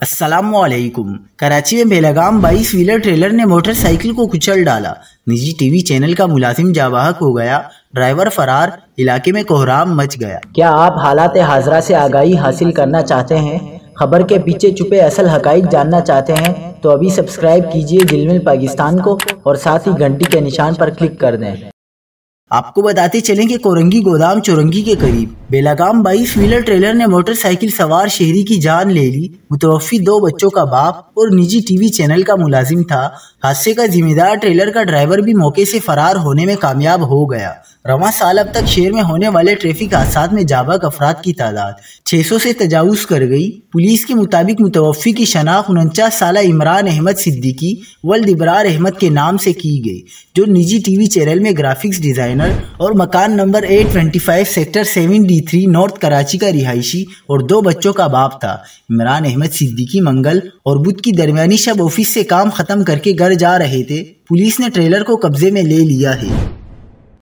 अस्सलामुअलैकुम। कराची में बेलगाम 22 wheeler trailer ने मोटरसाइकिल को कुचल डाला। निजी टीवी चैनल का मुलाजिम जाबाहक हो गया, ड्राइवर फरार, इलाके में कोहराम मच गया। क्या आप हालात हाजरा से आगाही हासिल करना चाहते हैं? खबर के पीछे छुपे असल हकाइक जानना चाहते हैं? तो अभी सब्सक्राइब कीजिए जिलमिल पाकिस्तान को और साथ ही घंटी के निशान पर क्लिक कर दें। आपको बताते चलें कि कोरंगी गोदाम चौरंगी के करीब बेलगाम 22 व्हीलर ट्रेलर ने मोटरसाइकिल सवार शहरी की जान ले ली। मुतवफ़ी 2 बच्चों का बाप और निजी टीवी चैनल का मुलाजिम था। हादसे का जिम्मेदार ट्रेलर का ड्राइवर भी मौके से फरार होने में कामयाब हो गया। रवां साल अब तक शहर में होने वाले ट्रैफिक हादसात में जाबाक अफराद की तादाद 600 से तजावुज कर गई। पुलिस के मुताबिक मुतवफ़ी की शनाख्त 49 साला इमरान अहमद सिद्दीकी वल्द इब्रार अहमद के नाम से की गई, जो निजी टीवी चैनल में ग्राफिक्स डिजाइनर और मकान number 825 sector 7D3 north Karachi का रिहायशी और 2 बच्चों का बाप था। इमरान अहमद सिद्दीकी मंगल और बुध की दरमियानी शब ऑफिस से काम खत्म करके घर जा रहे थे। पुलिस ने ट्रेलर को कब्जे में ले लिया है।